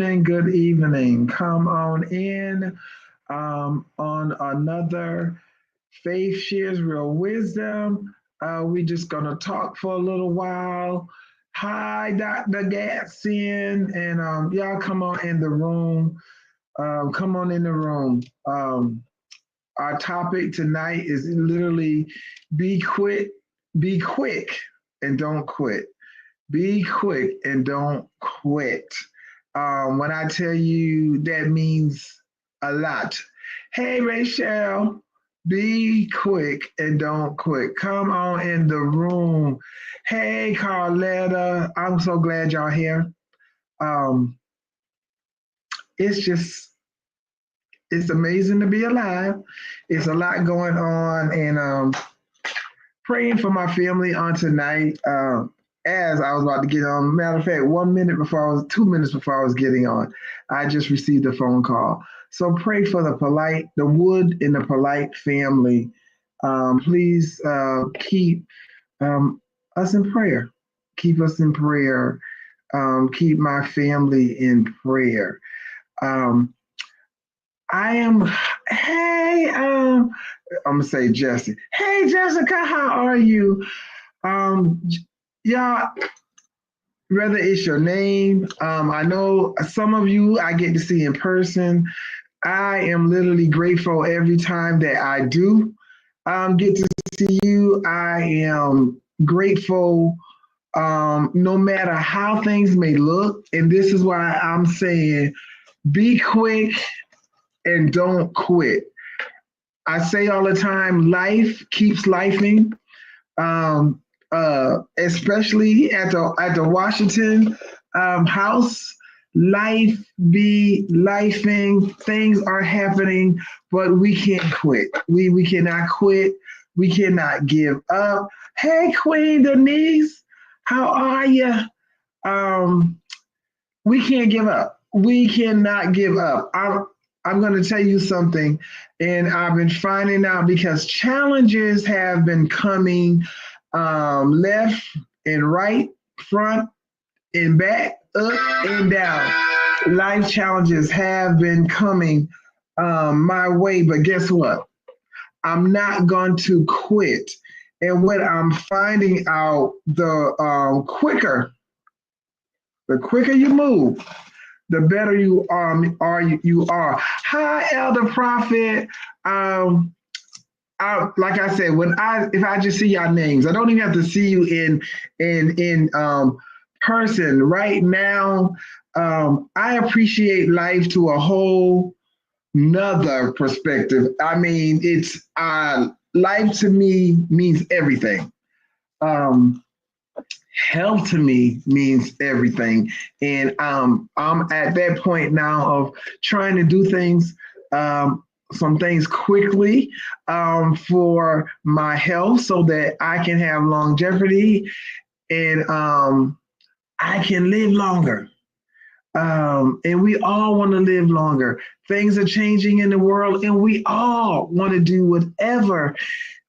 evening. Good evening. Come on in on another Faith Shares Real Wisdom. We just going to talk for a little while. Hi, Dr. Gatson. And y'all come on in the room. Come on in the room. Our topic tonight is literally be quick, be quick, and don't quit. Be quick and don't quit. When I tell you, that means a lot. Hey, Rachel, be quick and don't quit. Come on in the room. Hey, Carletta, I'm so glad y'all here. Um, it's just, it's amazing to be alive. It's a lot going on, and praying for my family on tonight. As I was about to get on, matter of fact, 1 minute before I was, 2 minutes before I was getting on, I just received a phone call. So pray for the Wood and the Polite family. Please keep us in prayer. Keep us in prayer. Keep my family in prayer. Um, I am, hey, I'm gonna say Jesse. Hey, Jessica, how are you? Um, y'all, whether it's your name, I know some of you I get to see in person. I am literally grateful every time that I do get to see you. I am grateful no matter how things may look. And this is why I'm saying be quick and don't quit. I say all the time, life keeps lifing. Especially at the Washington House, life be lifing. Things are happening, but we can't quit. We cannot quit. We cannot give up. Hey, Queen Denise, how are you? Um, we can't give up. We cannot give up. I'm going to tell you something, and I've been finding out because challenges have been coming left and right, front and back, up and down. Life challenges have been coming my way, but guess what? I'm not going to quit. And what I'm finding out, the quicker you move, the better you are. Hi, Elder Prophet. Like I said, if I just see your names, I don't even have to see you in person right now. I appreciate life to a whole nother perspective. I mean, it's life to me means everything. Um, Health to me means everything, and I'm at that point now of trying to do things. Some things quickly for my health so that I can have longevity and I can live longer. And we all want to live longer. Things are changing in the world, and we all want to do whatever.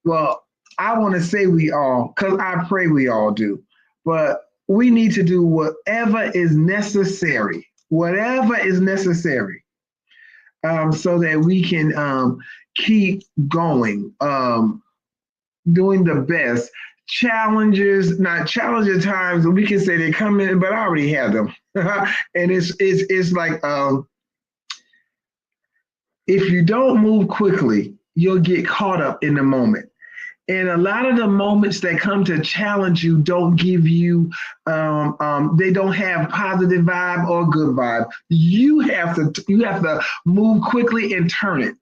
Well, I want to say we all, because I pray we all do, but we need to do whatever is necessary so that we can keep going, doing the best. Challenges, not challenges times, we can say they come in, but I already have them. And it's like if you don't move quickly, you'll get caught up in the moment. And a lot of the moments that come to challenge you don't give you, they don't have positive vibe or good vibe. You have to move quickly and turn it.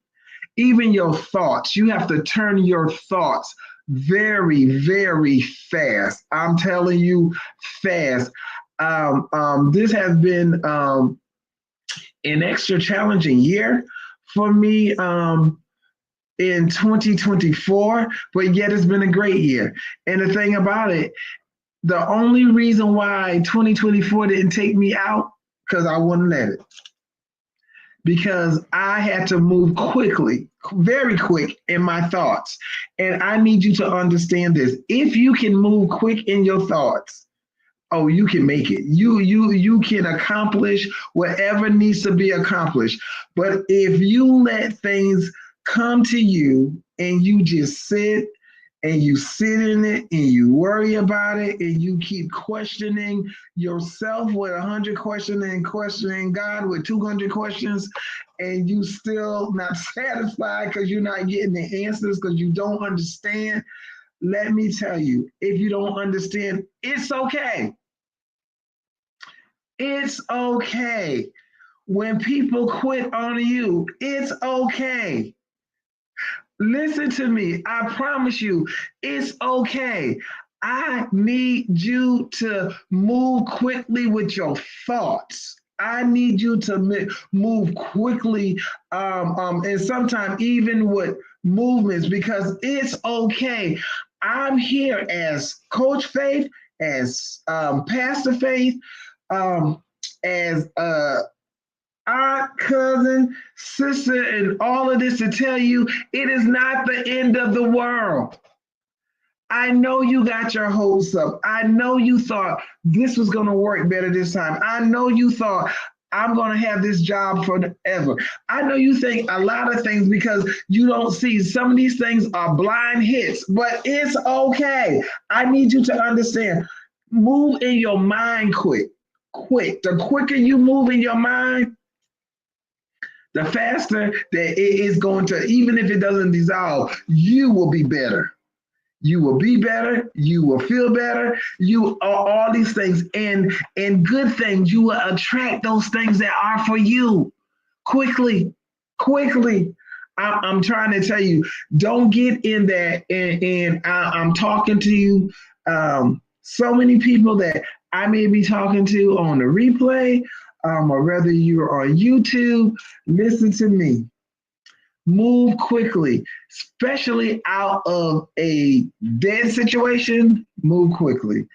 Even your thoughts, you have to turn your thoughts very, very fast. I'm telling you, fast. This has been an extra challenging year for me. In 2024, but yet it's been a great year. And the thing about it, the only reason why 2024 didn't take me out, because I wouldn't let it. Because I had to move quickly, very quick in my thoughts. And I need you to understand this. If you can move quick in your thoughts, oh, you can make it. You can accomplish whatever needs to be accomplished. But if you let things come to you and you just sit in it and you worry about it and you keep questioning yourself with 100 questions and questioning God with 200 questions, and you still not satisfied because you're not getting the answers because you don't understand, let me tell you, if you don't understand, it's okay. It's okay. When people quit on you, it's okay. Listen to me. I promise you, it's okay. I need you to move quickly with your thoughts. I need you to move quickly, and sometimes even with movements, because it's okay. I'm here as Coach Faith, as Pastor Faith, um, as aunt, cousin, sister, and all of this to tell you it is not the end of the world. I know you got your hopes up. I know you thought this was going to work better this time. I know you thought I'm going to have this job forever. I know you think a lot of things because you don't see some of these things are blind hits, but it's okay. I need you to understand. Move in your mind quick. Quick. The quicker you move in your mind, the faster that it is going to, even if it doesn't dissolve, you will be better. You will be better. You will feel better. You are all these things and good things. You will attract those things that are for you quickly, quickly. I'm trying to tell you, don't get in that. And I'm talking to you, so many people that I may be talking to on the replay, or whether you're on YouTube, listen to me. Move quickly, especially out of a dead situation, move quickly.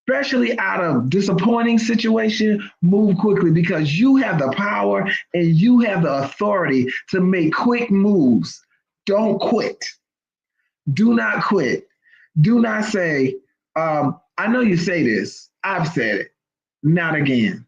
Especially out of disappointing situation, move quickly because you have the power and you have the authority to make quick moves. Don't quit. Do not quit. Do not say, I know you say this. I've said it. Not again.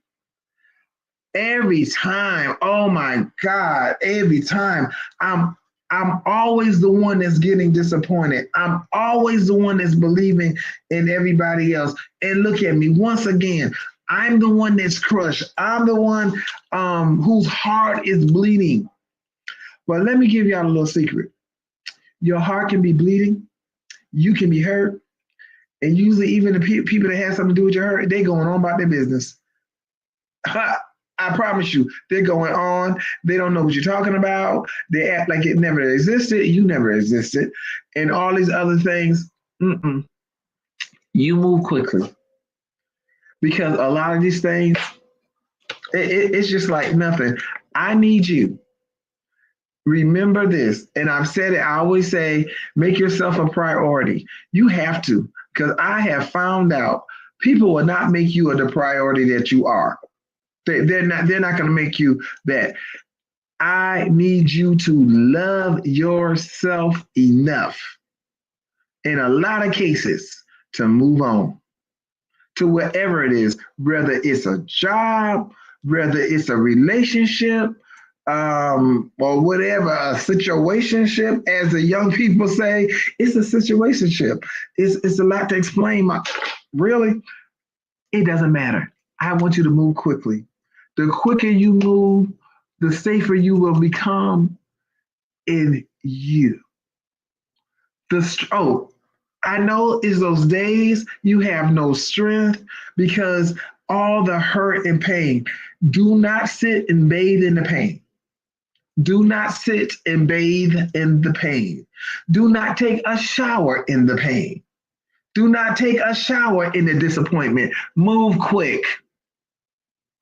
Every time, oh my God, every time I'm I'm always the one that's getting disappointed. I'm always the one that's believing in everybody else. And look at me once again. I'm the one that's crushed. I'm the one whose heart is bleeding. But let me give y'all a little secret. Your heart can be bleeding. You can be hurt. And usually, even the people that have something to do with your hurt, they going on about their business. I promise you, they're going on. They don't know what you're talking about. They act like it never existed. You never existed. And all these other things. Mm-mm. You move quickly because a lot of these things, it's just like nothing. I need you. Remember this. And I've said it, I always say, make yourself a priority. You have to, because I have found out people will not make you the priority that you are. They're not going to make you that. I need you to love yourself enough in a lot of cases to move on to whatever it is, whether it's a job, whether it's a relationship, or whatever, a situationship, as the young people say, it's a situationship. It's a lot to explain. Really, it doesn't matter. I want you to move quickly. The quicker you move, the safer you will become in you. I know it's those days you have no strength because all the hurt and pain. Do not sit and bathe in the pain. Do not sit and bathe in the pain. Do not take a shower in the pain. Do not take a shower in the disappointment. Move quick.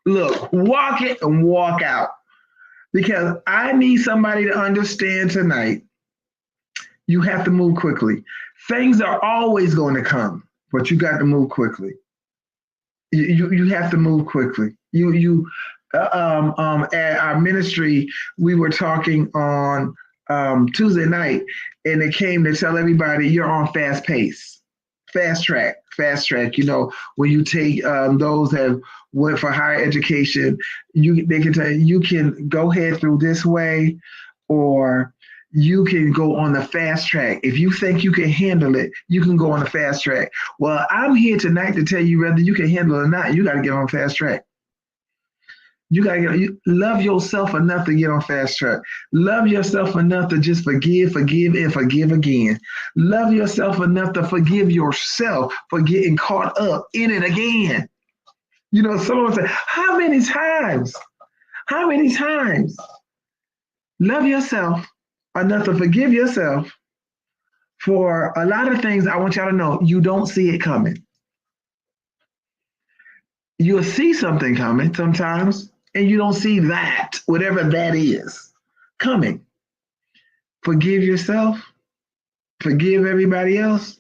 Look, walk it and walk out. Because I need somebody to understand tonight, you have to move quickly. Things are always going to come, but you got to move quickly. You have to move quickly. At our ministry, we were talking on Tuesday night, and it came to tell everybody you're on fast pace. fast track. You know, when you take those that went for higher education, they can tell you, you can go ahead through this way, or you can go on the fast track. If you think you can handle it, you can go on the fast track. Well, I'm here tonight to tell you whether you can handle it or not, you got to get on fast track. You gotta love yourself enough to get on fast track. Love yourself enough to just forgive, and forgive again. Love yourself enough to forgive yourself for getting caught up in it again. You know, someone said, how many times? How many times? Love yourself enough to forgive yourself for a lot of things. I want y'all to know you don't see it coming. You'll see something coming sometimes, and you don't see that, whatever that is, coming. Forgive yourself, forgive everybody else,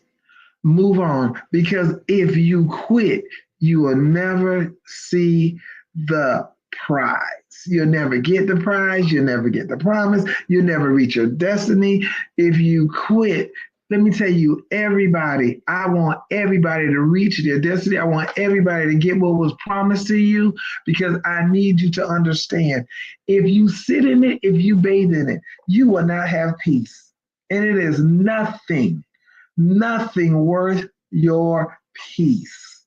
move on. Because if you quit, you will never see the prize. You'll never get the prize. You'll never get the promise. You'll never reach your destiny. If you quit, let me tell you, everybody, I want everybody to reach their destiny. I want everybody to get what was promised to you, because I need you to understand, if you sit in it, if you bathe in it, you will not have peace. And it is nothing worth your peace.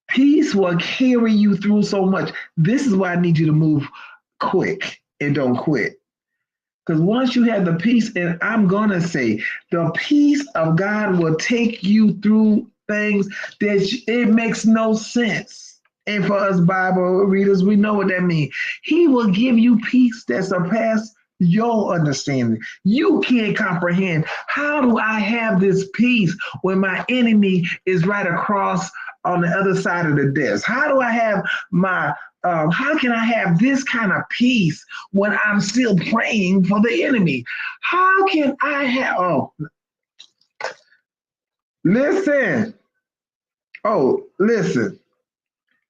Peace will carry you through so much. This is why I need you to move quick and don't quit. Because once you have the peace, and I'm going to say, the peace of God will take you through things that it makes no sense. And for us Bible readers, we know what that means. He will give you peace that surpasses your understanding. You can't comprehend. How do I have this peace when my enemy is right across on the other side of the desk? How do I have how can I have this kind of peace when I'm still praying for the enemy? How can I have, listen.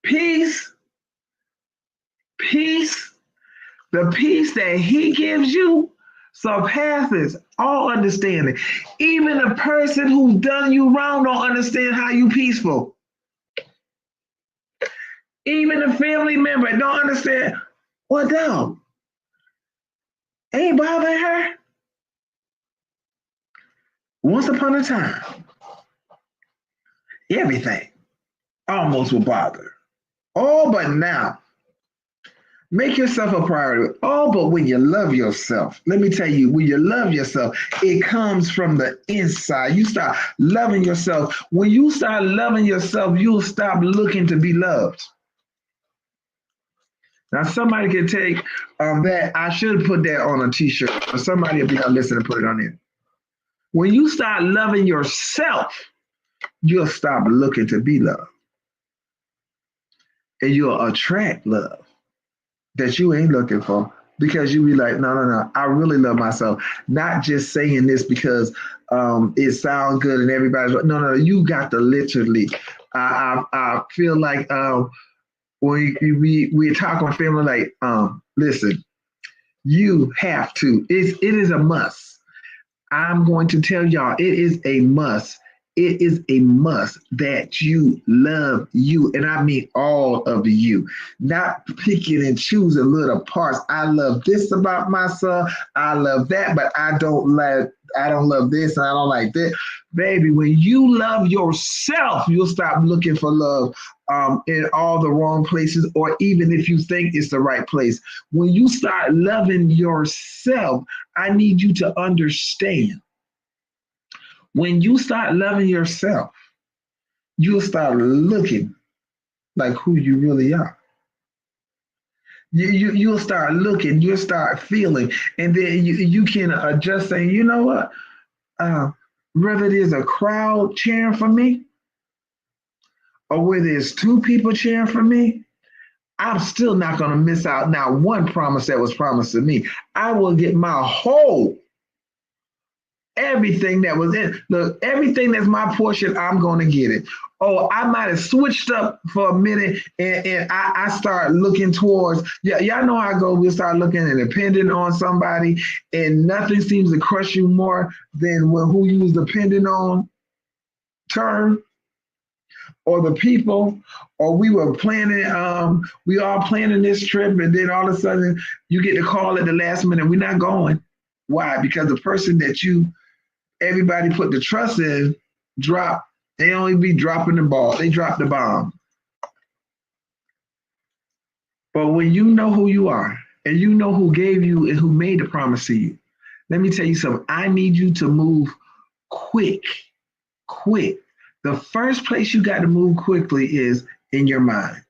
Peace, the peace that he gives you surpasses all understanding. Even a person who's done you wrong don't understand how you peaceful. Even a family member don't understand. What damn? Ain't bothering her? Once upon a time, everything almost would bother. Oh, but now, make yourself a priority. Oh, but when you love yourself, let me tell you, when you love yourself, it comes from the inside. You start loving yourself. When you start loving yourself, you'll stop looking to be loved. Now, somebody can take that. I should put that on a t-shirt, but somebody will be listening and put it on there. When you start loving yourself, you'll stop looking to be loved. And you'll attract love that you ain't looking for, because you be like, no, I really love myself. Not just saying this because it sounds good and everybody's, no, you got to literally, I feel like when we talk on family, like, listen, you have to, it is a must. I'm going to tell y'all, it is a must. It is a must that you love you. And I mean all of you, not picking and choosing little parts. I love this about myself. I love that, but I don't love this and I don't like this. Baby, when you love yourself, you'll stop looking for love in all the wrong places, or even if you think it's the right place. When you start loving yourself, I need you to understand. When you start loving yourself, you'll start looking like who you really are. You'll start looking, you'll start feeling, and then you can adjust saying, you know what? Whether there's a crowd cheering for me, or whether there's two people cheering for me, I'm still not going to miss out now one promise that was promised to me. I will get my whole everything that was in. Look, everything that's my portion, I'm going to get it. Oh, I might have switched up for a minute and I start looking towards, y'all know how I go. We'll start looking and depending on somebody, and nothing seems to crush you more than who you was depending on term or the people, or we were planning, we all planning this trip, and then all of a sudden you get the call at the last minute, we're not going. Why? Because the person that everybody put the trust in, drop. They only be dropping the ball. They drop the bomb. But when you know who you are and you know who gave you and who made the promise to you, let me tell you something. I need you to move quick. The first place you got to move quickly is in your mind,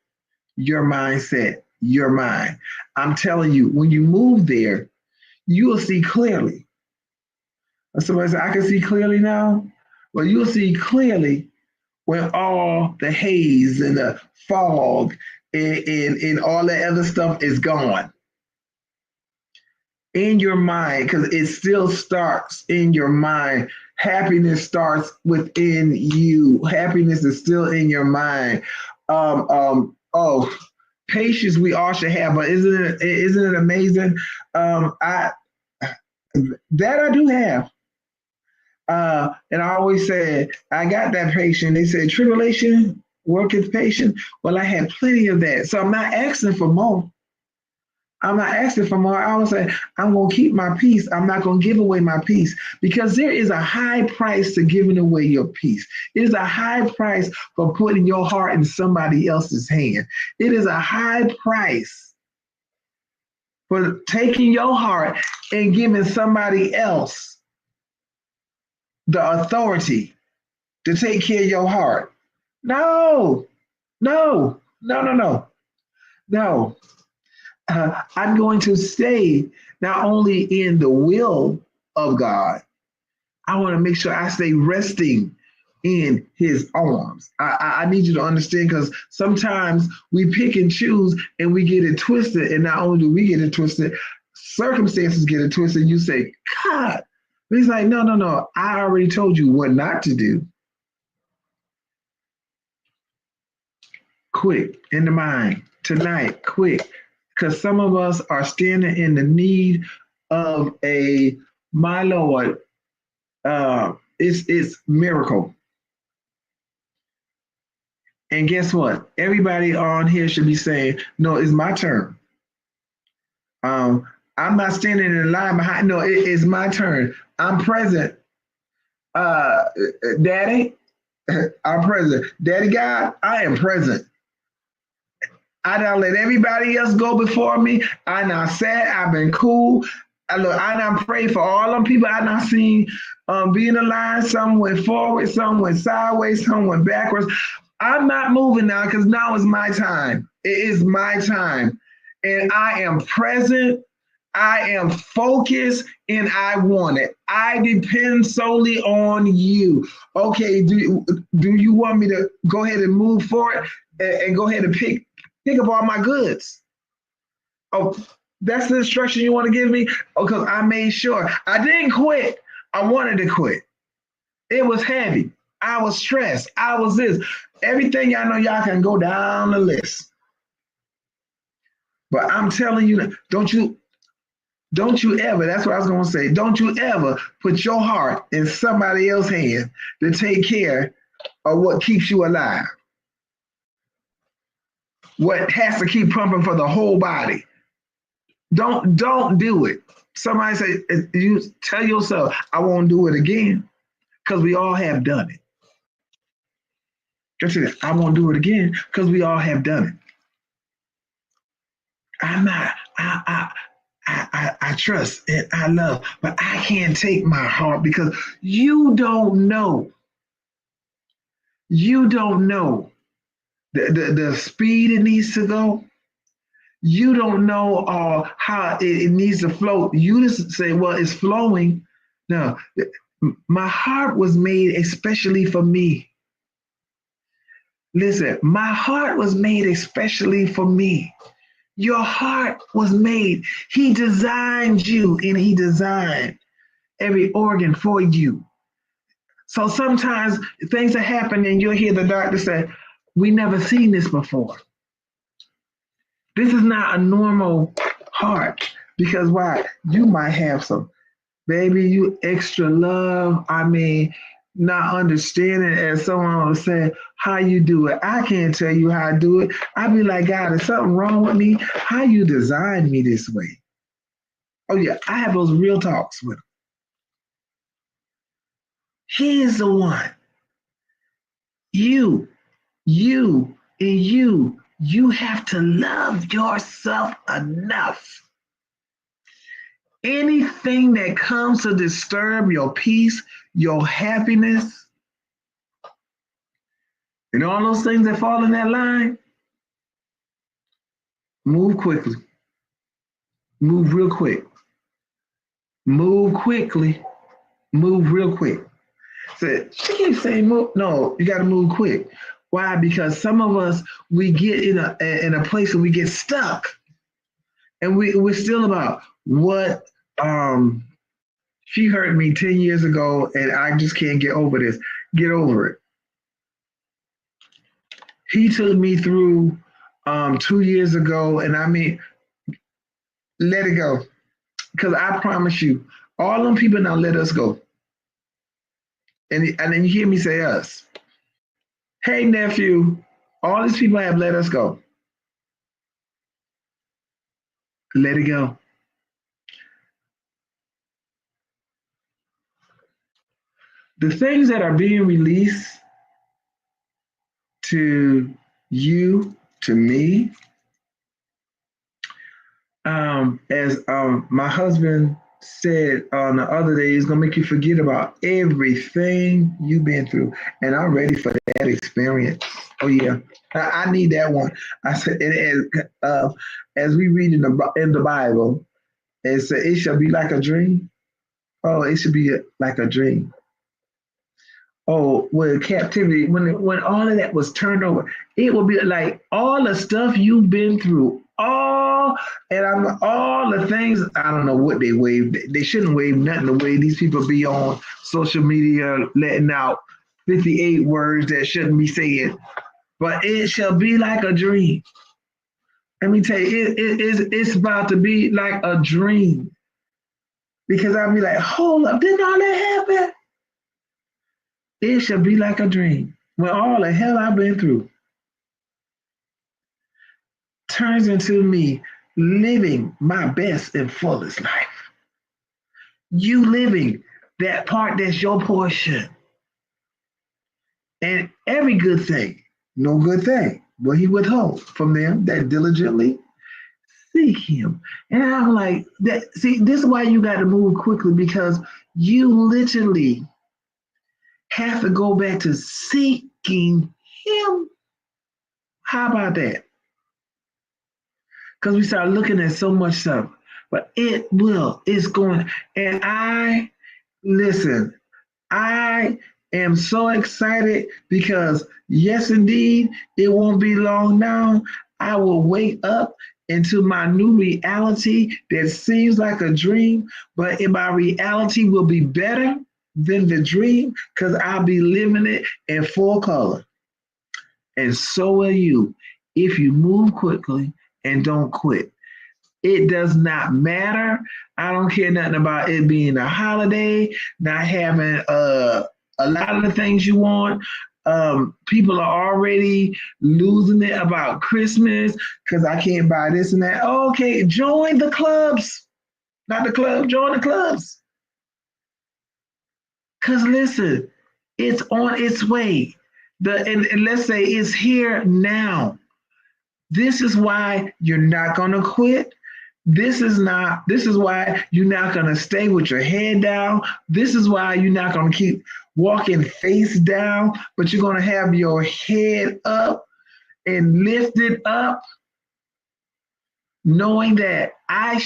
your mindset, your mind. I'm telling you, when you move there, you will see clearly. Somebody said, I can see clearly now. Well, you'll see clearly when all the haze and the fog and all that other stuff is gone. In your mind, because it still starts in your mind. Happiness starts within you. Happiness is still in your mind. Patience we all should have, but isn't it amazing? I do have. And I always said, I got that patience. They said, tribulation worketh patience. Well, I had plenty of that. So I'm not asking for more. I'm not asking for more. I was saying, I'm going to keep my peace. I'm not going to give away my peace, because there is a high price to giving away your peace. It is a high price for putting your heart in somebody else's hand. It is a high price for taking your heart and giving somebody else the authority to take care of your heart. No. I'm going to stay not only in the will of God, I want to make sure I stay resting in his arms. I need you to understand, because sometimes we pick and choose and we get it twisted. And not only do we get it twisted, circumstances get it twisted. You say, God, but he's like, no. I already told you what not to do. Quick, in the mind, tonight, quick. Because some of us are standing in the need of my Lord, it's miracle. And guess what? Everybody on here should be saying, no, it's my turn. I'm not standing in line behind. No, it is my turn. I'm present. Daddy, I'm present. Daddy God, I am present. I done let everybody else go before me. I done sat. I've been cool. I done prayed for all them people I done seen be in the line. Some went forward, some went sideways, some went backwards. I'm not moving now, because now is my time. It is my time. And I am present. I am focused, and I want it. I depend solely on you. Okay, do you want me to go ahead and move forward and go ahead and pick up all my goods? Oh, that's the instruction you want to give me? Oh, because I made sure. I didn't quit. I wanted to quit. It was heavy. I was stressed. I was this. Everything y'all know, y'all can go down the list. But I'm telling you, don't you ever, that's what I was going to say, don't you ever put your heart in somebody else's hand to take care of what keeps you alive. What has to keep pumping for the whole body. Don't do it. Somebody say, you tell yourself, I won't do it again, because we all have done it. Just say, I won't do it again, because we all have done it. I trust and I love, but I can't take my heart, because you don't know. You don't know the speed it needs to go. You don't know how it needs to flow. You just say, well, it's flowing. No, my heart was made especially for me. Listen, my heart was made especially for me. Your heart was made. He designed you, and he designed every organ for you. So sometimes things are happening, and you'll hear the doctor say, we never seen this before. This is not a normal heart, because why? You might have some, baby, you extra love. I mean, not understanding, as someone was saying, how you do it. I can't tell you how I do it. I be like, God, is something wrong with me? How you designed me this way? Oh yeah, I have those real talks with him. He is the one. You, you have to love yourself enough. Anything that comes to disturb your peace, your happiness, and all those things that fall in that line, move quickly. Move real quick. Move quickly. Move real quick. So she keeps saying move. No, you got to move quick. Why? Because some of us, we get in a place and we get stuck, and we're still about what she hurt me 10 years ago, and I just can't get over this. Get over it. He took me through 2 years ago, and I mean, let it go. Because I promise you, all them people now let us go. And then you hear me say us. Hey, nephew, all these people have let us go. Let it go. The things that are being released to you, to me, as my husband said on the other day, it's gonna make you forget about everything you've been through. And I'm ready for that experience. Oh yeah, I need that one. I said, as we read in the Bible, it said it shall be like a dream. Oh, it should be like a dream. Oh, with captivity, when all of that was turned over, it will be like all the stuff you've been through, all the things. I don't know what they wave. They shouldn't wave nothing the way these people be on social media letting out 58 words that shouldn't be said. But it shall be like a dream. Let me tell you, it's about to be like a dream because I'll be like, hold up, didn't all that happen? It shall be like a dream when all the hell I've been through turns into me living my best and fullest life. You living that part that's your portion. And every good thing, no good thing will he withhold from them that diligently seek him. And I'm like, that. See, this is why you got to move quickly because you literally have to go back to seeking him. How about that? Because we start looking at so much stuff, but it's going. And listen, I am so excited because yes, indeed, it won't be long now. I will wake up into my new reality that seems like a dream, but in my reality will be better than the dream because I'll be living it in full color. And so will you if you move quickly and don't quit. It does not matter. I don't care nothing about it being a holiday, not having a lot of the things you want. People are already losing it about Christmas because I can't buy this and that. Okay, join the clubs. Not the club, join the clubs. Because listen, it's on its way. And let's say it's here now. This is why you're not going to quit. This is why you're not going to stay with your head down. This is why you're not going to keep walking face down, but you're going to have your head up and lifted up, knowing that I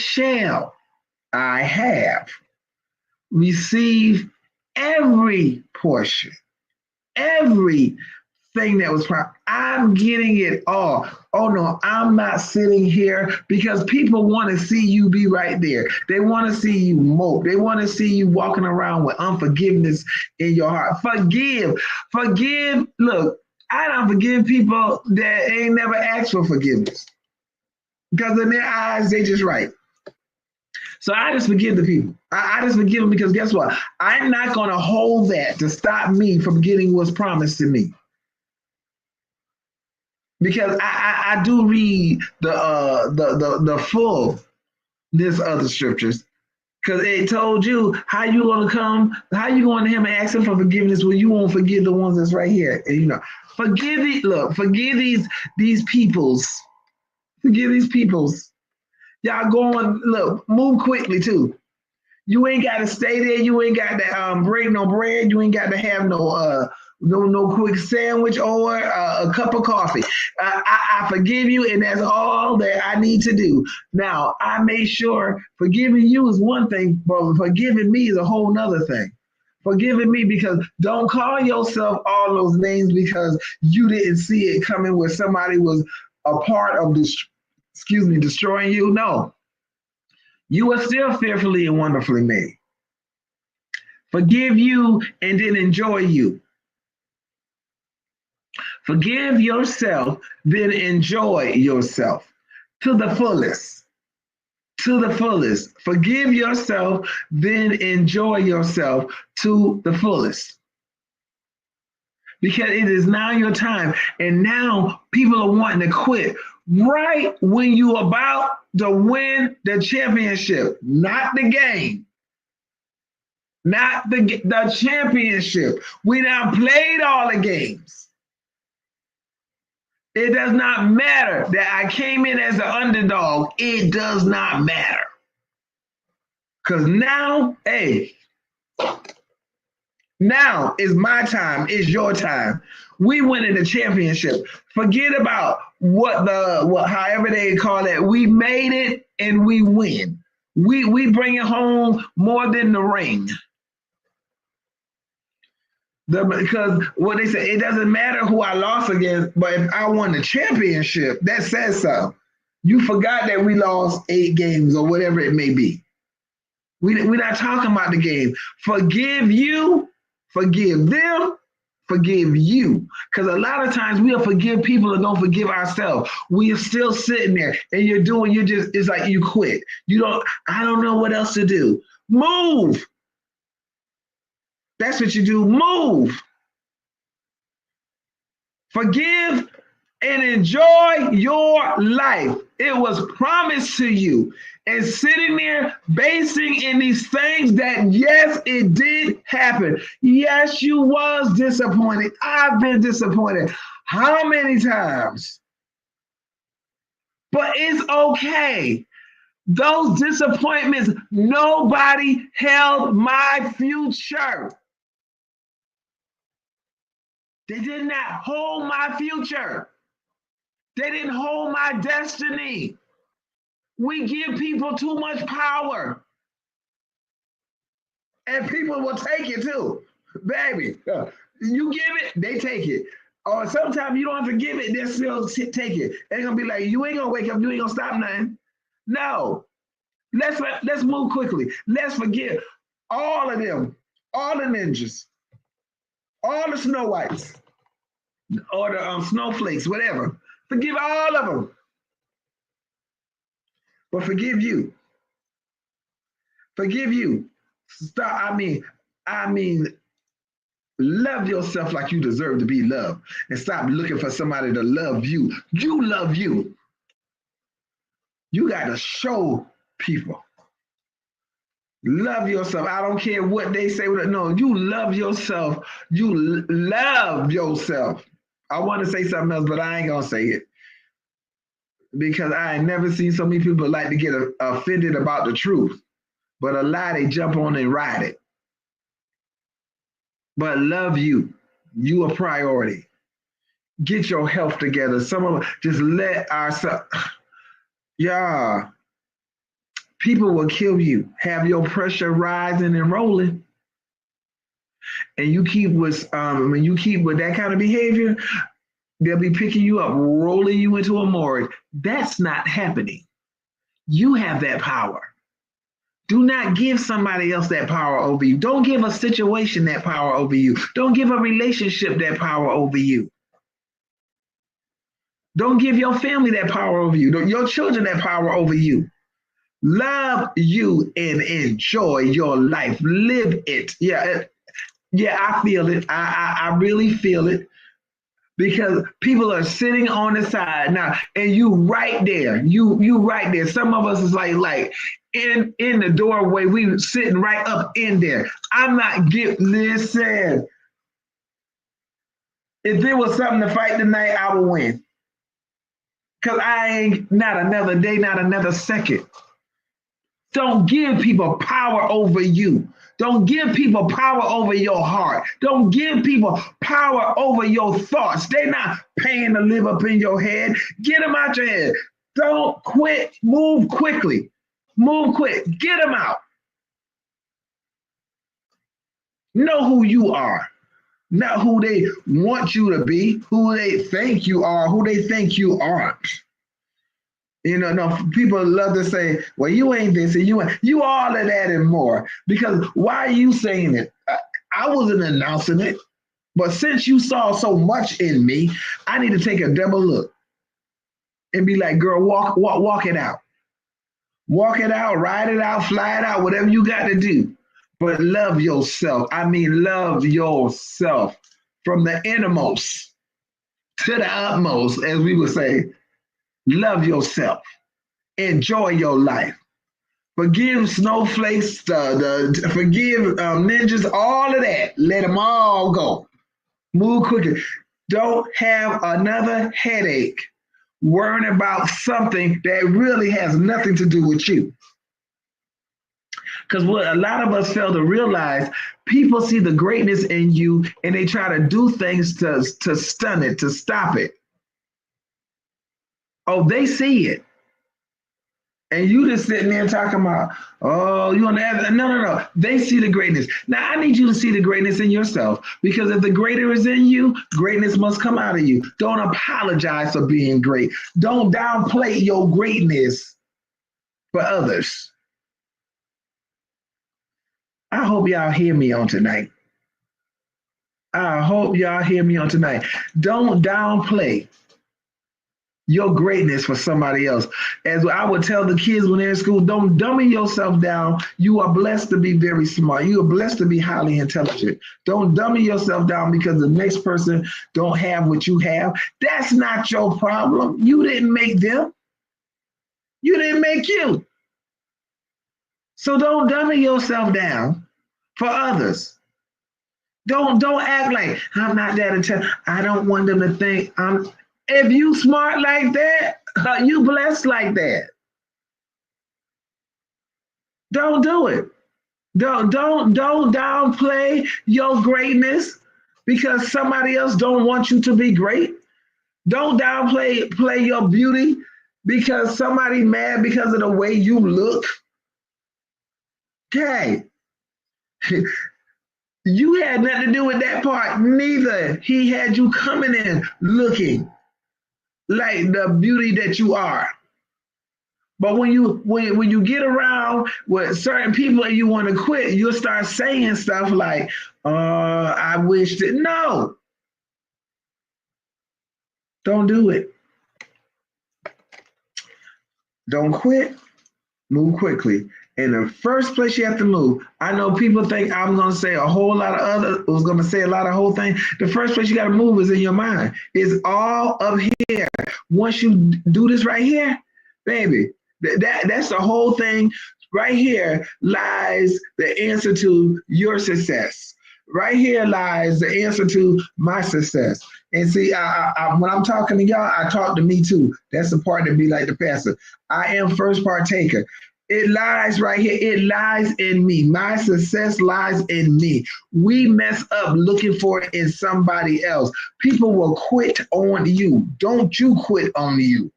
have received every portion, every thing that was promised. I'm getting it all. Oh no, I'm not sitting here because people want to see you be right there. They want to see you mope. They want to see you walking around with unforgiveness in your heart. Forgive. Look, I don't forgive people that ain't never asked for forgiveness because in their eyes, they just right. So I just forgive the people. I just forgive them because guess what? I'm not going to hold that to stop me from getting what's promised to me. Because I do read the full this other scriptures because it told you how you going to come, how you going to him and ask him for forgiveness when you won't forgive the ones that's right here. And forgive it. Look, forgive these peoples. Forgive these peoples. Y'all going, look, move quickly too. You ain't got to stay there. You ain't got to break no bread. You ain't got to have no quick sandwich or a cup of coffee. I forgive you, and that's all that I need to do. Now, I made sure forgiving you is one thing, but forgiving me is a whole nother thing. Forgiving me because don't call yourself all those names because you didn't see it coming where somebody was a part of destroying you. No, you are still fearfully and wonderfully made. Forgive you and then enjoy you. Forgive yourself, then enjoy yourself to the fullest. To the fullest. Forgive yourself, then enjoy yourself to the fullest. Because it is now your time. And now people are wanting to quit right when you're about to win the championship, not the game. Not the championship. We now played all the games. It does not matter that I came in as an underdog. It does not matter. Because now, hey, now is my time, is your time. We winning the championship. Forget about what however they call it. We made it and we win. We bring it home more than the ring. Because what they say, it doesn't matter who I lost against, but if I won the championship, that says so. You forgot that we lost 8 games or whatever it may be. We're not talking about the game. Forgive you, forgive them, forgive you. Because a lot of times we'll forgive people and don't forgive ourselves. We are still sitting there and it's like you quit. I don't know what else to do. Move. That's what you do. Move. Forgive and enjoy your life. It was promised to you. And sitting there basing in these things that, yes, it did happen. Yes, you was disappointed. I've been disappointed. How many times? But it's okay. Those disappointments, nobody held my future. They did not hold my future. They didn't hold my destiny. We give people too much power. And people will take it too. Baby, you give it, they take it. Or sometimes you don't have to give it, they'll still take it. They're going to be like, you ain't going to wake up, you ain't going to stop nothing. No. Let's move quickly. Let's forgive all of them, all the ninjas, all the Snow Whites, or the snowflakes, whatever. Forgive all of them. But forgive you. Forgive you. Stop. I mean, love yourself like you deserve to be loved. And stop looking for somebody to love you. You love you. You got to show people. Love yourself. I don't care what they say. No, you love yourself. You love yourself. I want to say something else, but I ain't going to say it. Because I ain't never seen so many people like to get offended about the truth. But a lie, they jump on and ride it. But love you. You a priority. Get your health together. Some of us just let ourselves. Yeah. People will kill you. Have your pressure rising and rolling. And you keep with when you keep with that kind of behavior, they'll be picking you up, rolling you into a morgue. That's not happening. You have that power. Do not give somebody else that power over you. Don't give a situation that power over you. Don't give a relationship that power over you. Don't give your family that power over you. Your children that power over you. Love you and enjoy your life. Live it. Yeah, I feel it. I really feel it because people are sitting on the side now, and you right there. You right there. Some of us is like in the doorway. We sitting right up in there. I'm not getting. Listen, if there was something to fight tonight, I would win. Cause I ain't not another day, not another second. Don't give people power over you. Don't give people power over your heart. Don't give people power over your thoughts. They're not paying to live up in your head. Get them out your head. Don't quit. Move quickly. Move quick. Get them out. Know who you are, not who they want you to be, who they think you are, who they think you aren't. You know, no, people love to say, well, you ain't this and you all of that and more. Because why are you saying it? I wasn't announcing it. But since you saw so much in me, I need to take a double look and be like, girl, walk it out. Walk it out, ride it out, fly it out, whatever you got to do. But love yourself. I mean, love yourself from the innermost to the utmost, as we would say. Love yourself. Enjoy your life. Forgive snowflakes, forgive ninjas, all of that. Let them all go. Move quickly. Don't have another headache worrying about something that really has nothing to do with you. Because what a lot of us fail to realize, people see the greatness in you and they try to do things to stun it, to stop it. Oh, they see it. And you just sitting there talking about, oh, you want to add? No. They see the greatness. Now, I need you to see the greatness in yourself, because if the greater is in you, greatness must come out of you. Don't apologize for being great. Don't downplay your greatness for others. I hope y'all hear me on tonight. I hope y'all hear me on tonight. Don't downplay your greatness for somebody else. As I would tell the kids when they're in school, don't dummy yourself down. You are blessed to be very smart. You are blessed to be highly intelligent. Don't dummy yourself down because the next person don't have what you have. That's not your problem. You didn't make them. You didn't make you. So don't dummy yourself down for others. Don't act like I'm not that intelligent. I don't want them to think I'm. If you smart like that, you blessed like that. Don't do it. Don't downplay your greatness because somebody else don't want you to be great. Don't play your beauty because somebody mad because of the way you look. Okay. You had nothing to do with that part. Neither. He had you coming in looking like the beauty that you are. But when you get around with certain people and you want to quit, you'll start saying stuff like, I wish that. No, don't do it. Don't quit. Move quickly. In the first place you have to move. I know people think I'm going to say a whole lot of other, was going to say a lot of whole thing. The first place you got to move is in your mind. It's all up here. Once you do this right here, baby, that's the whole thing. Right here lies the answer to your success. Right here lies the answer to my success. And see, when I'm talking to y'all, I talk to me too. That's the part that be like the pastor. I am first partaker. It lies right here. It lies in me. My success lies in me. We mess up looking for it in somebody else. People will quit on you. Don't you quit on you.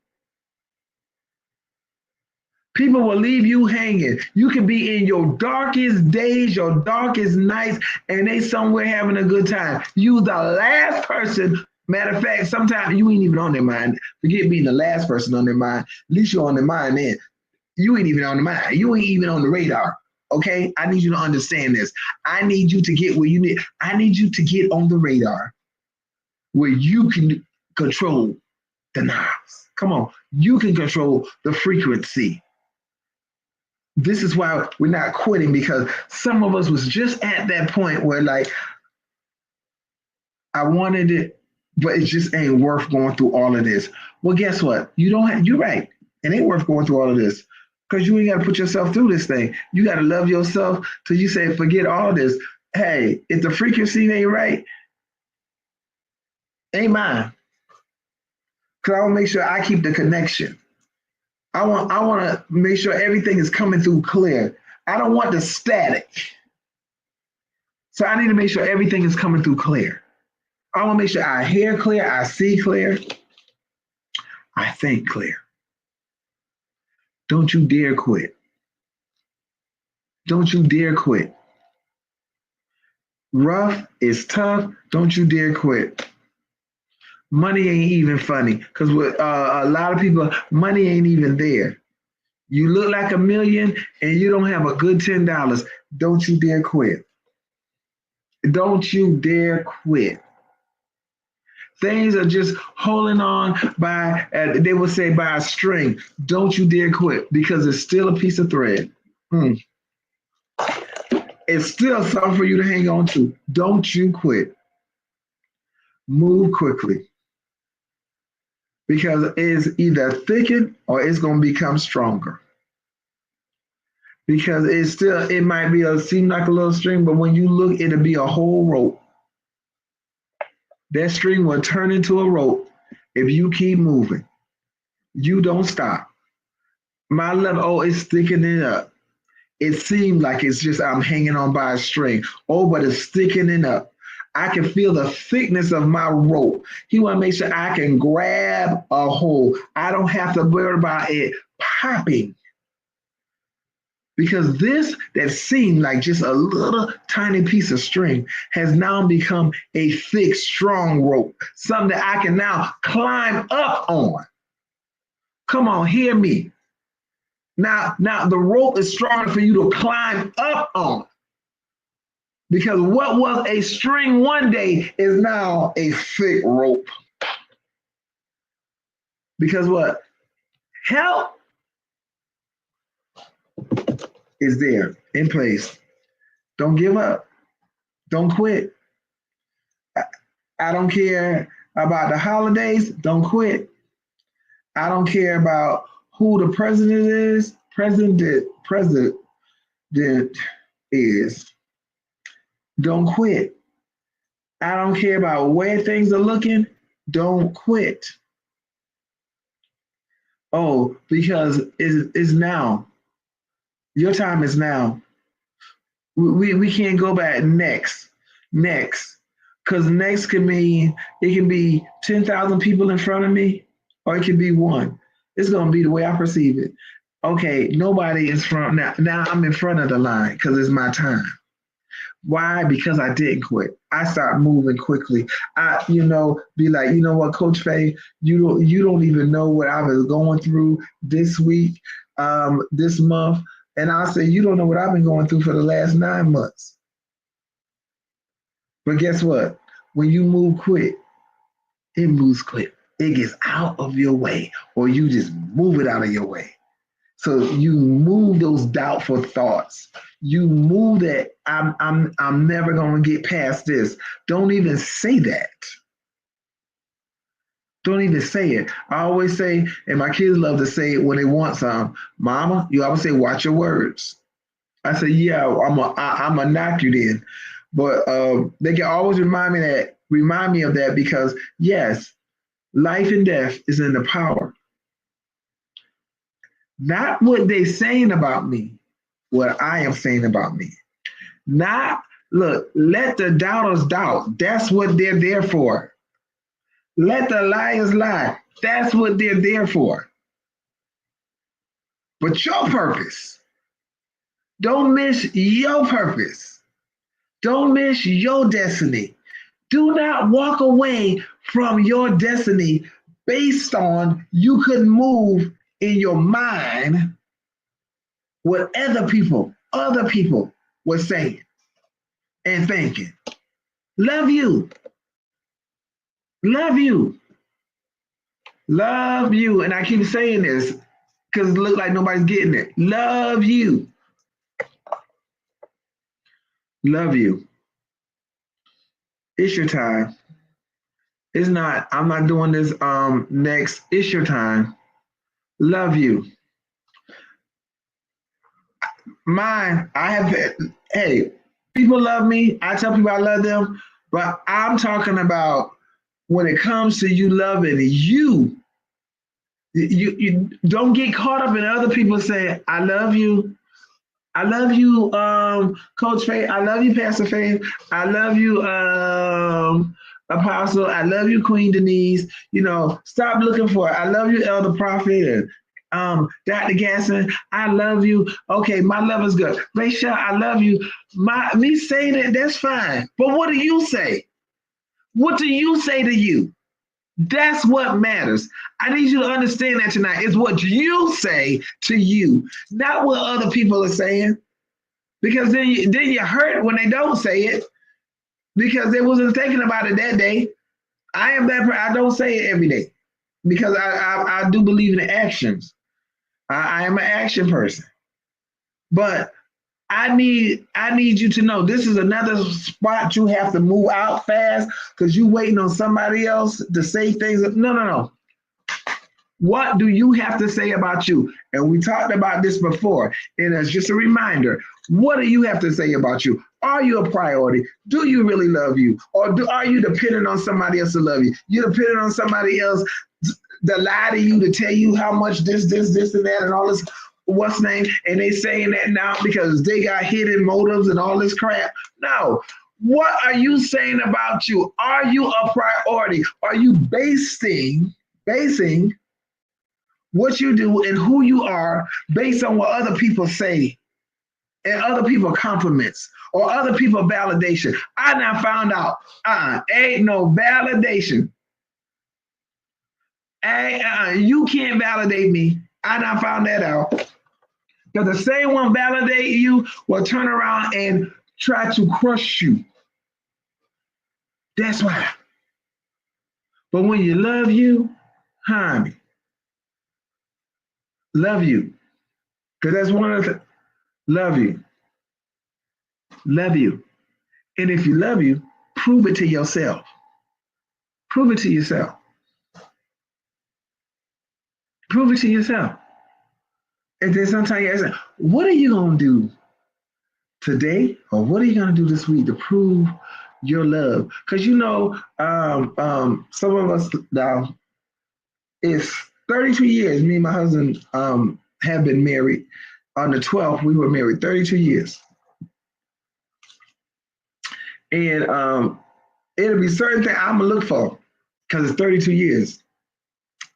People will leave you hanging. You can be in your darkest days, your darkest nights, and they somewhere having a good time. You the last person. Matter of fact, sometimes you ain't even on their mind. Forget being the last person on their mind. At least you're on their mind then. You ain't even on the mind. You ain't even on the radar. Okay? I need you to understand this. I need you to get where you need. I need you to get on the radar where you can control the knobs. Come on. You can control the frequency. This is why we're not quitting, because some of us was just at that point where like, I wanted it, but it just ain't worth going through all of this. Well, guess what? You don't have, you're right. It ain't worth going through all of this because you ain't got to put yourself through this thing. You got to love yourself till you say, forget all this. Hey, if the frequency ain't right, ain't mine. Because I want to make sure I keep the connection. I want to make sure everything is coming through clear. I don't want the static. So I need to make sure everything is coming through clear. I want to make sure I hear clear, I see clear, I think clear. Don't you dare quit. Don't you dare quit. Rough is tough. Don't you dare quit. Money ain't even funny because with a lot of people, money ain't even there. You look like $1 million and you don't have a good $10. Don't you dare quit. Don't you dare quit. Things are just holding on by, they will say, by a string. Don't you dare quit because it's still a piece of thread. It's still something for you to hang on to. Don't you quit. Move quickly because it's either thicken or it's going to become stronger. Because it's still, it might be seem like a little string, but when you look, it'll be a whole rope. That string will turn into a rope if you keep moving. You don't stop. My level, oh, it's thickening up. It seems like it's just I'm hanging on by a string. Oh, but it's thickening up. I can feel the thickness of my rope. He want to make sure I can grab a hold. I don't have to worry about it popping. Because this that seemed like just a little tiny piece of string has now become a thick, strong rope, something that I can now climb up on. Come on, hear me. Now the rope is strong for you to climb up on. Because what was a string one day is now a thick rope. Because what? Help is there in place. Don't give up. Don't quit. I don't care about the holidays. Don't quit. I don't care about who the president is. President is. Don't quit. I don't care about where things are looking. Don't quit. Oh, because it's now. Your time is now. We can't go back next. Because next can mean it can be 10,000 people in front of me, or it can be one. It's going to be the way I perceive it. Okay, nobody is front now. Now I'm in front of the line because it's my time. Why? Because I didn't quit. I started moving quickly. I, be like, you know what, Coach Faye, you don't even know what I was going through this week, this month. And I'll say, you don't know what I've been going through for the last 9 months. But guess what? When you move quick, it moves quick. It gets out of your way, or you just move it out of your way. So you move those doubtful thoughts. You move that I'm never going to get past this. Don't even say that. Don't even say it. I always say, and my kids love to say it when they want something. Mama, you always say, watch your words. I say, yeah, I'm gonna knock you then. But they can always remind me of that because yes, life and death is in the power. Not what they're saying about me, what I am saying about me. Not, look, let the doubters doubt. That's what they're there for. Let the liars lie. That's what they're there for. But your purpose, don't miss your purpose. Don't miss your destiny. Do not walk away from your destiny based on you couldn't move in your mind what other people were saying and thinking. Love you. Love you. Love you. And I keep saying this. because it look like nobody's getting it. Love you. Love you. It's your time. It's not, I'm not doing this next. It's your time. Love you. Mine, I have, hey, people love me. I tell people I love them, but I'm talking about when it comes to you loving you don't get caught up in other people saying, I love you. I love you, Coach Faith. I love you, Pastor Faith. I love you, Apostle. I love you, Queen Denise. You know, stop looking for it. I love you, Elder Prophet. And Dr. Gasson, I love you. Okay, my love is good. Rachel, I love you. Me saying it, that's fine. But what do you say? What do you say to you? That's what matters. I need you to understand that tonight. It's what you say to you, not what other people are saying. Because then you hurt when they don't say it because they wasn't thinking about it that day. I am that. I don't say it every day because I do believe in actions. I am an action person, but I need you to know this is another spot you have to move out fast because you waiting on somebody else to say things. No, no, no. What do you have to say about you? And we talked about this before. And as just a reminder, what do you have to say about you? Are you a priority? Do you really love you? Or are you dependent on somebody else to love you? You're dependent on somebody else to lie to you, to tell you how much this, and that, and all this, what's name? And they saying that now because they got hidden motives and all this crap. No. What are you saying about you? Are you a priority? Are you basing what you do and who you are based on what other people say and other people compliments or other people validation? I now found out, ain't no validation. You can't validate me. I now found that out. Because the same one validate you will turn around and try to crush you. That's why. But when you love you, honey, love you. Because that's one of the love you. Love you. And if you love you, prove it to yourself. Prove it to yourself. Prove it to yourself. And then sometimes you ask, what are you going to do today? Or what are you going to do this week to prove your love? Because you know, some of us now, it's 32 years. Me and my husband have been married. On the 12th, we were married 32 years. And it'll be certain things I'm going to look for because it's 32 years.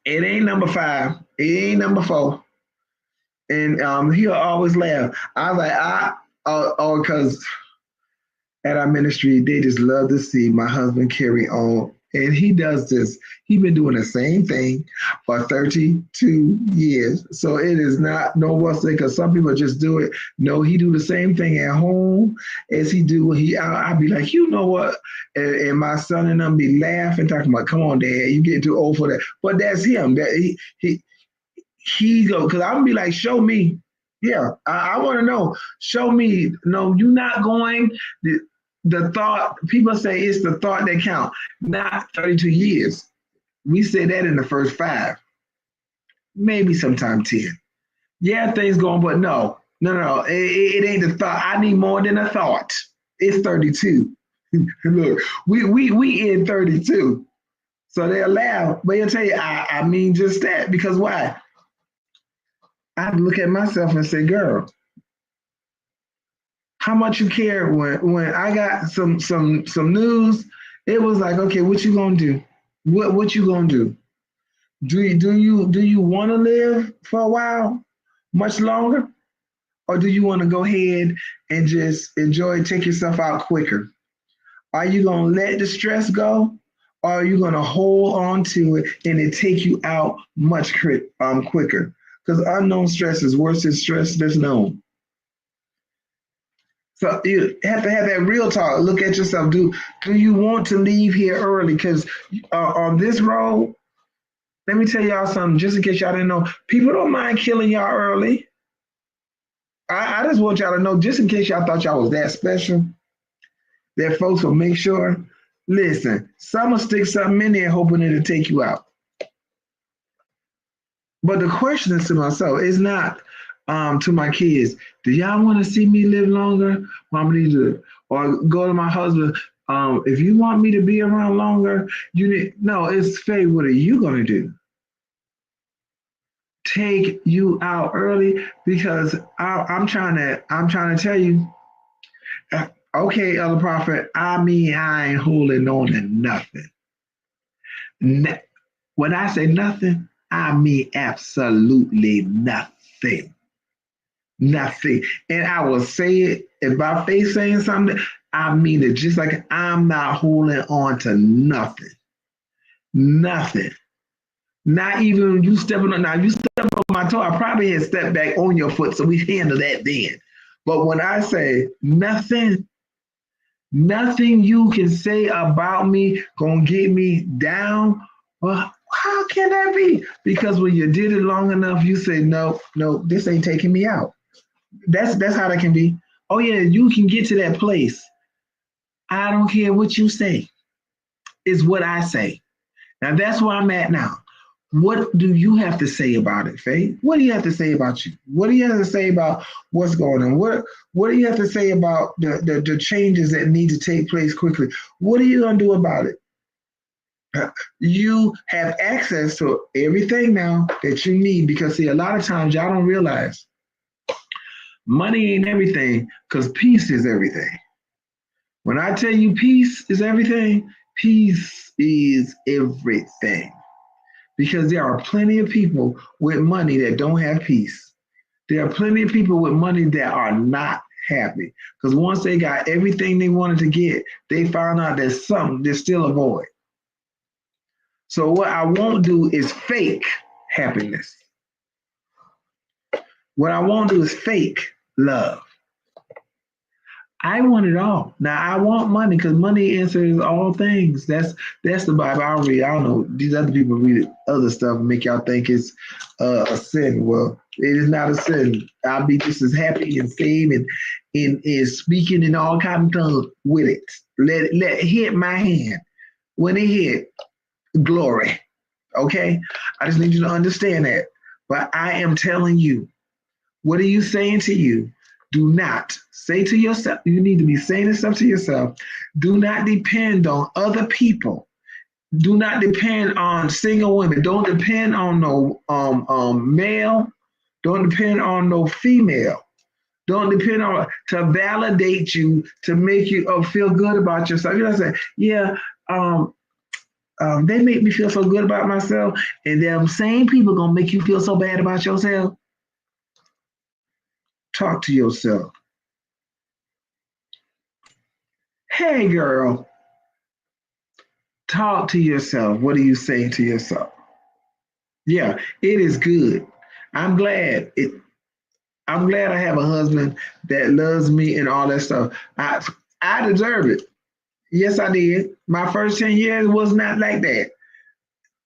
It ain't number 5. It ain't number 4. And he'll always laugh. I was like, because at our ministry, they just love to see my husband carry on. And he does this. He's been doing the same thing for 32 years. So it is not no what's because some people just do it. No, he do the same thing at home as he do when I'll be like, you know what? And my son and them be laughing, talking about, come on, Dad, you getting too old for that. But that's him. That he go, because I'm gonna be like, show me. Yeah, I want to know. Show me. No, you're not going. The thought, people say it's the thought that count, not 32 years. We say that in the first 5, maybe sometime 10. Yeah, things going, but no. It ain't the thought. I need more than a thought. It's 32. Look, we in 32. So they'll laugh, but they'll tell you, I mean just that. Because why? I look at myself and say, girl, how much you care when I got some news, it was like, okay, what you gonna do? What you gonna do? Do you want to live for a while, much longer, or do you want to go ahead and just enjoy, take yourself out quicker? Are you gonna let the stress go, or are you gonna hold on to it and it take you out much quicker? Because unknown stress is worse than stress that's known. So you have to have that real talk. Look at yourself. Do you want to leave here early? Because on this road, Let me tell y'all something, just in case y'all didn't know. People don't mind killing y'all early. I just want y'all to know, just in case y'all thought y'all was that special, that folks will make sure. Listen, some will stick something in there hoping it'll take you out. But the question is to myself, it's not to my kids, do y'all want to see me live longer? Mama needs to, or go to my husband, if you want me to be around longer, you need, no, it's Faye, what are you gonna do? Take you out early because I'm trying to tell you, okay, Elder Prophet, I mean I ain't holding on to nothing. When I say nothing, I mean absolutely nothing. Nothing. And I will say it, if my face saying something, I mean it, just like I'm not holding on to nothing. Nothing. Not even you stepping on, now you step on my toe, I probably had stepped back on your foot, so we handle that then. But when I say nothing, nothing you can say about me gonna get me down. Well, how can that be? Because when you did it long enough, you say, no, no, this ain't taking me out. That's how that can be. Oh yeah, you can get to that place. I don't care what you say. It's what I say. Now that's where I'm at now. What do you have to say about it, Faye? What do you have to say about you? What do you have to say about what's going on? What do you have to say about the changes that need to take place quickly? What are you gonna do about it? You have access to everything now that you need because see, a lot of times y'all don't realize money ain't everything because peace is everything. When I tell you peace is everything, peace is everything. Because there are plenty of people with money that don't have peace. There are plenty of people with money that are not happy. Because once they got everything they wanted to get, they found out there's something, there's still a void. So what I won't do is fake happiness. What I won't do is fake love. I want it all. Now I want money because money answers all things. That's the Bible I read. I don't know. These other people read other stuff and make y'all think it's a sin. Well, it is not a sin. I'll be just as happy and saved and speaking in all kinds of tongues with it. Let it hit my hand. When it hit, glory. Okay? I just need you to understand that. But I am telling you, what are you saying to you? Do not say to yourself, you need to be saying this stuff to yourself. Do not depend on other people. Do not depend on single women. Don't depend on no male. Don't depend on no female. Don't depend on to validate you, to make you feel good about yourself. You know what I'm saying? Yeah, they make me feel so good about myself, and them same people gonna make you feel so bad about yourself. Talk to yourself. Hey, girl, talk to yourself. What are you saying to yourself? Yeah, it is good. I'm glad it. I'm glad I have a husband that loves me and all that stuff. I deserve it. Yes, I did. My first 10 years was not like that.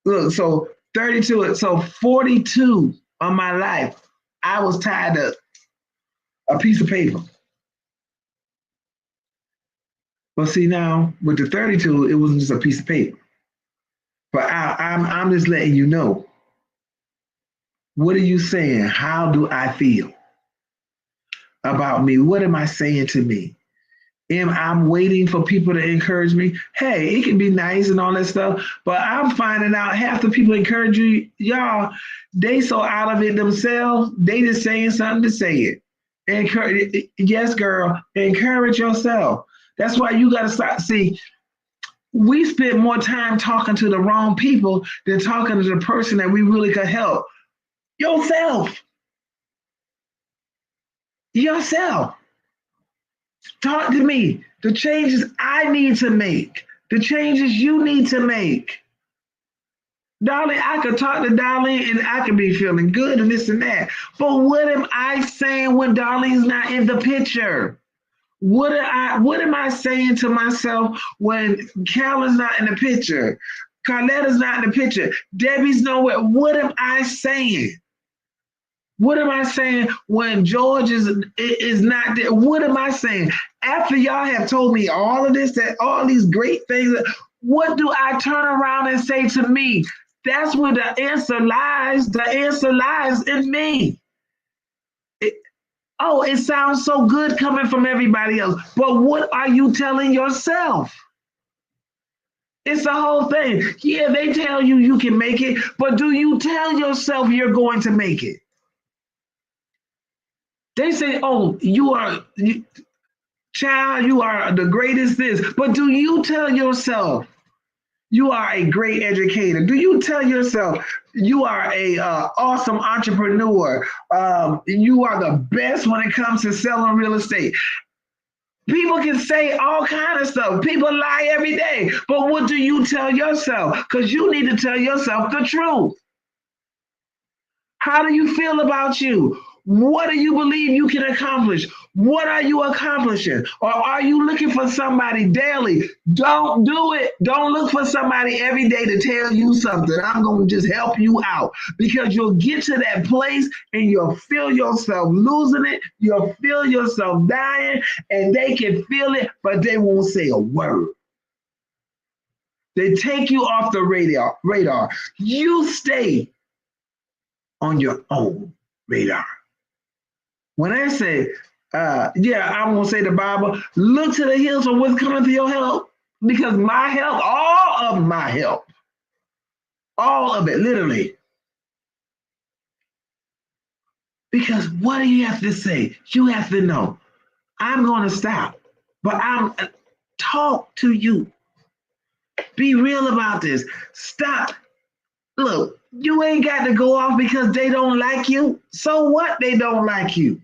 Look, so 32, so 42 of my life, I was tied to a piece of paper. But see now with the 32, it wasn't just a piece of paper. But I'm just letting you know. What are you saying? How do I feel about me? What am I saying to me? Am I waiting for people to encourage me? Hey, it can be nice and all that stuff, but I'm finding out half the people encourage you, y'all, they so out of it themselves, they just saying something to say it. Encourage, yes, girl, encourage yourself. That's why you gotta stop. See, we spend more time talking to the wrong people than talking to the person that we really could help. Yourself. Yourself. Talk to me. The changes I need to make. The changes you need to make. Darling, I could talk to Darlene and I could be feeling good and this and that. But what am I saying when Darlene's not in the picture? What am I saying to myself when Carolyn's not in the picture? Carletta's not in the picture. Debbie's nowhere. What am I saying? What am I saying when George is not there? What am I saying? After y'all have told me all of this, that all these great things, what do I turn around and say to me? That's where the answer lies. The answer lies in me. It sounds so good coming from everybody else, but what are you telling yourself? It's the whole thing. Yeah, they tell you you can make it, but do you tell yourself you're going to make it? They say, oh, child, you are the greatest this, but do you tell yourself you are a great educator? Do you tell yourself you are a awesome entrepreneur? You are the best when it comes to selling real estate. People can say all kind of stuff. People lie every day. But what do you tell yourself? Because you need to tell yourself the truth. How do you feel about you? What do you believe you can accomplish? What are you accomplishing? Or are you looking for somebody daily? Don't do it. Don't look for somebody every day to tell you something. I'm going to just help you out, because you'll get to that place and you'll feel yourself losing it. You'll feel yourself dying, and they can feel it, but they won't say a word. They take you off the radar. You stay on your own radar. When I say, I'm going to say the Bible, look to the hills for what's coming to your help, because my help, all of my help, all of it, literally. Because what do you have to say? You have to know, I'm going to stop, but I'm talk to you. Be real about this. Stop. Look, you ain't got to go off because they don't like you. So what? They don't like you.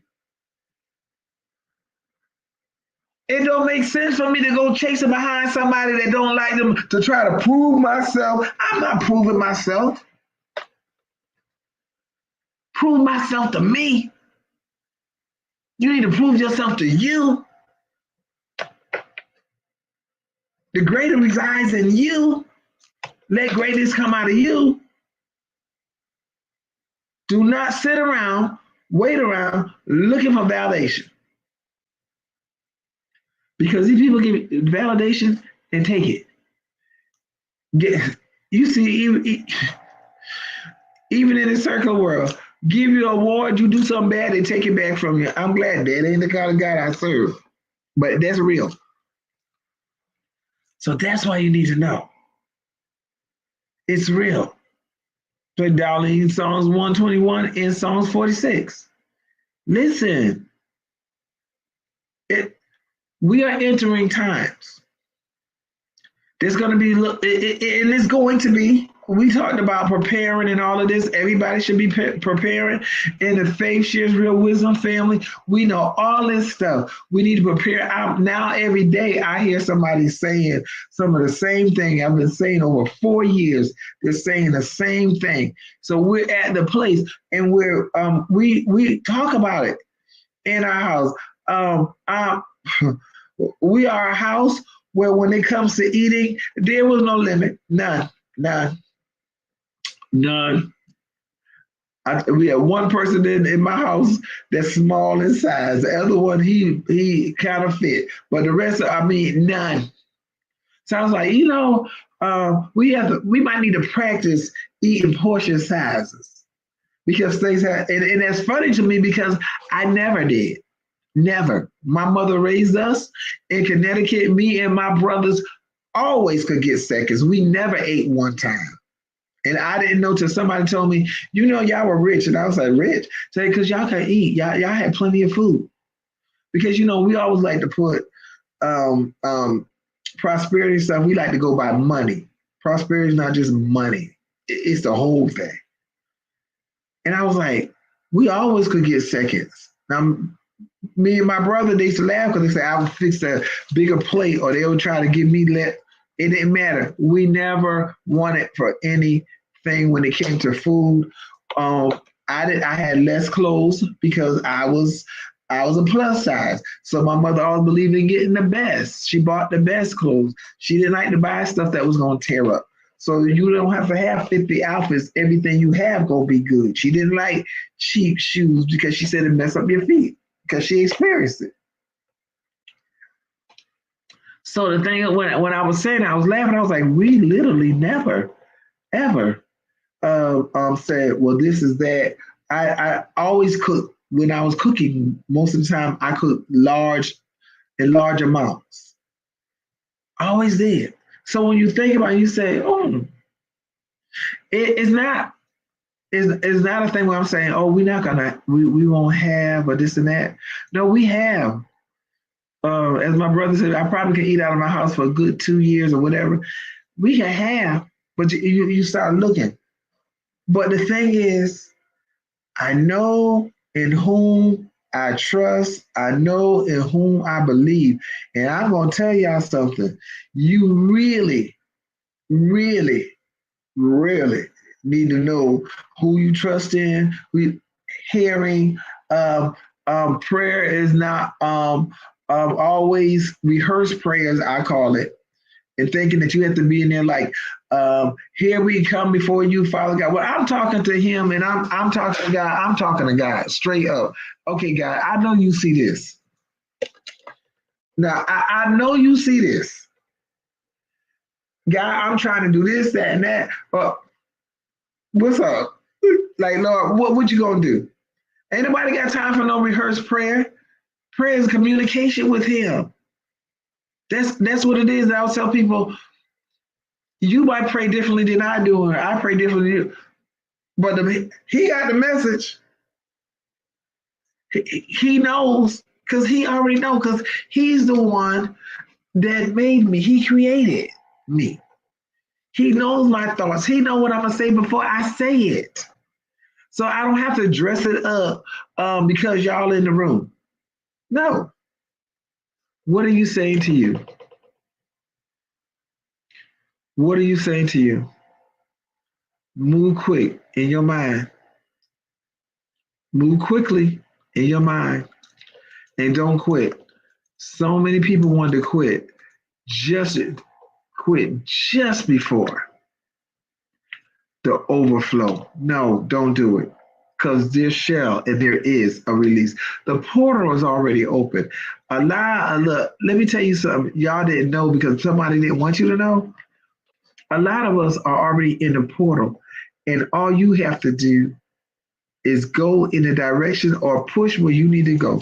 It don't make sense for me to go chasing behind somebody that don't like them to try to prove myself. I'm not proving myself. Prove myself to me. You need to prove yourself to you. The greater resides in you. Let greatness come out of you. Do not sit around, wait around, looking for validation. Because these people give validation and take it. You see, even in the circle world, give you an award, you do something bad, they take it back from you. I'm glad that ain't the kind of God I serve. But that's real. So that's why you need to know. It's real. So Darlene, Psalms 121 and Psalms 46. Listen, we are entering times. There's going to be, and it's going to be, we talked about preparing and all of this. Everybody should be preparing. In the Faith Shares Real Wisdom family, we know all this stuff. We need to prepare. Now every day I hear somebody saying some of the same thing I've been saying over 4 years. They're saying the same thing. So we're at the place, and we talk about it in our house. We are a house where when it comes to eating, there was no limit. None. We have one person in my house that's small in size. The other one, he kind of fit. But the rest, none. Sounds like, we might need to practice eating portion sizes. Because things have, and that's funny to me because I never did. Never. My mother raised us in Connecticut. Me and my brothers always could get seconds. We never ate one time. And I didn't know till somebody told me, y'all were rich. And I was like, rich? Say, because y'all can eat. Y'all had plenty of food. Because, we always like to put prosperity stuff. We like to go by money. Prosperity is not just money. It's the whole thing. And I was like, we always could get seconds. Now, me and my brother, they used to laugh because they said I would fix a bigger plate, or they would try to give me It didn't matter. We never wanted for anything when it came to food. I had less clothes because I was a plus size. So my mother always believed in getting the best. She bought the best clothes. She didn't like to buy stuff that was going to tear up. So you don't have to have 50 outfits. Everything you have gonna be good. She didn't like cheap shoes because she said it mess up your feet because she experienced it. So the thing when I was saying, I was laughing. I was like, we literally never ever said, well, this is that. I always cook when I was cooking. Most of the time, I cooked large amounts. I always did. So when you think about it, you say, oh, it's not. It's not a thing where I'm saying, oh, we're not gonna, we won't have or this and that. No, we have. As my brother said, I probably can eat out of my house for a good 2 years or whatever. We can have, but you start looking. But the thing is, I know in whom I trust. I know in whom I believe. And I'm going to tell y'all something. You really, really, really need to know who you trust in. Hearing, um, prayer is not always rehearsed prayers, I call it, and thinking that you have to be in there like, here we come before you, Father God. Well, I'm talking to him and I'm talking to God. I'm talking to God straight up. Okay, God, I know you see this. Now, I know you see this. God, I'm trying to do this, that, and that. But what's up? Like, Lord, what you gonna do? Ain't nobody got time for no rehearsed prayer. Prayer is communication with him. That's what it is. I'll tell people, you might pray differently than I do, or I pray differently than you. But he got the message. He knows because he already knows because he's the one that made me. He created me. He knows my thoughts. He knows what I'm gonna say before I say it. So I don't have to dress it up because y'all in the room. No. What are you saying to you? What are you saying to you? Move quick in your mind. Move quickly in your mind and don't quit. So many people want to just quit just before the overflow. No, don't do it. Because there shall and there is a release. The portal is already open. Look, let me tell you something. Y'all didn't know because somebody didn't want you to know. A lot of us are already in the portal, and all you have to do is go in the direction or push where you need to go.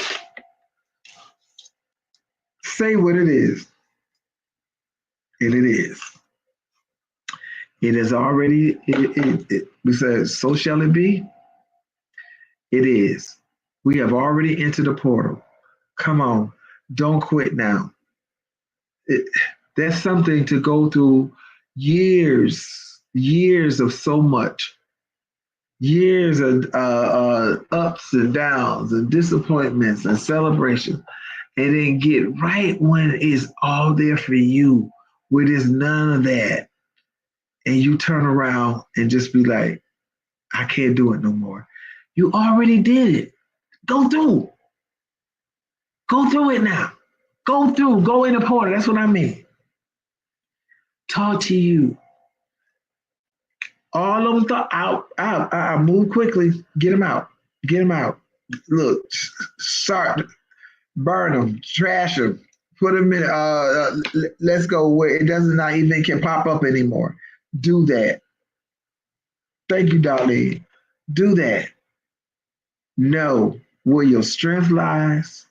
Say what it is, and it is. It is already, we said, so shall it be. It is. We have already entered the portal. Come on, don't quit now. It, that's something to go through years of so much, years of ups and downs and disappointments and celebration, and then get right when it's all there for you, where there's none of that, and you turn around and just be like, I can't do it no more. You already did it. Go through. Go through it now. Go through. Go in the portal. That's what I mean. Talk to you. All of them thought out. Move quickly. Get them out. Get them out. Look, start, burn them, trash them, put them in. Let's go where it doesn't not even can pop up anymore. Do that. Thank you, Darlene. Do that. Know where your strength lies.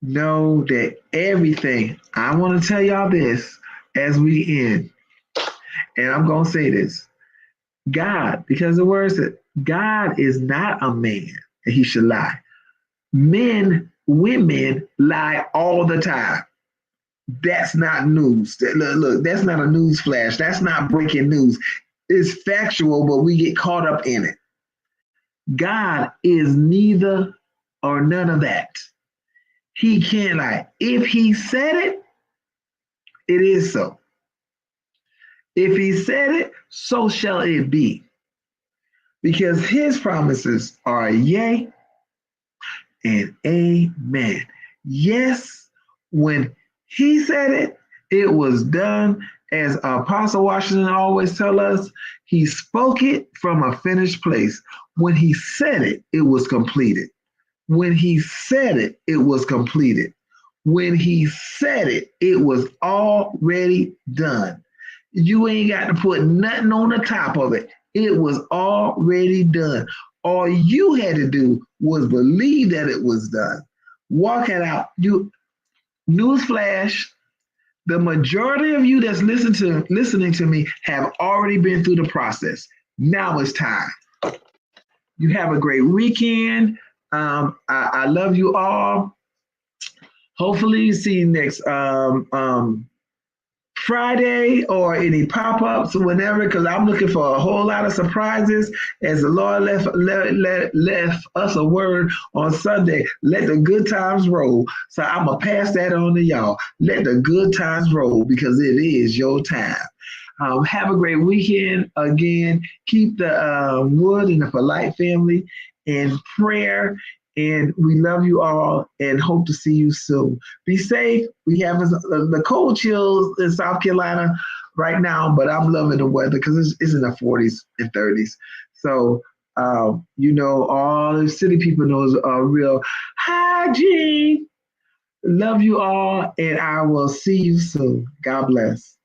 Know that everything. I want to tell y'all this as we end, and I'm gonna say this. God, because the word said, God is not a man that he should lie. Women lie all the time. That's not news. Look, that's not a news flash. That's not breaking news. It's factual, but we get caught up in it. God is neither or none of that. He can't lie. If he said it, it is so. If he said it, so shall it be. Because his promises are yea and amen. Yes, when he said it, it was done, as Apostle Washington always tell us, he spoke it from a finished place. When he said it, it was completed. When he said it, it was completed. When he said it, it was already done. You ain't got to put nothing on the top of it. It was already done. All you had to do was believe that it was done. Walk it out. You newsflash, the majority of you that's listening to me have already been through the process. Now it's time. You have a great weekend. I love you all. Hopefully, see you next Friday or any pop ups or whenever, because I'm looking for a whole lot of surprises. As the Lord left us a word on Sunday, let the good times roll. So I'm going to pass that on to y'all. Let the good times roll because it is your time. Have a great weekend. Again, keep the Wood and the Polite family in prayer. And we love you all and hope to see you soon. Be safe. We have the cold chills in South Carolina right now, but I'm loving the weather because it's in the 40s and 30s. So, all the city people knows real hygiene. Love you all, and I will see you soon. God bless.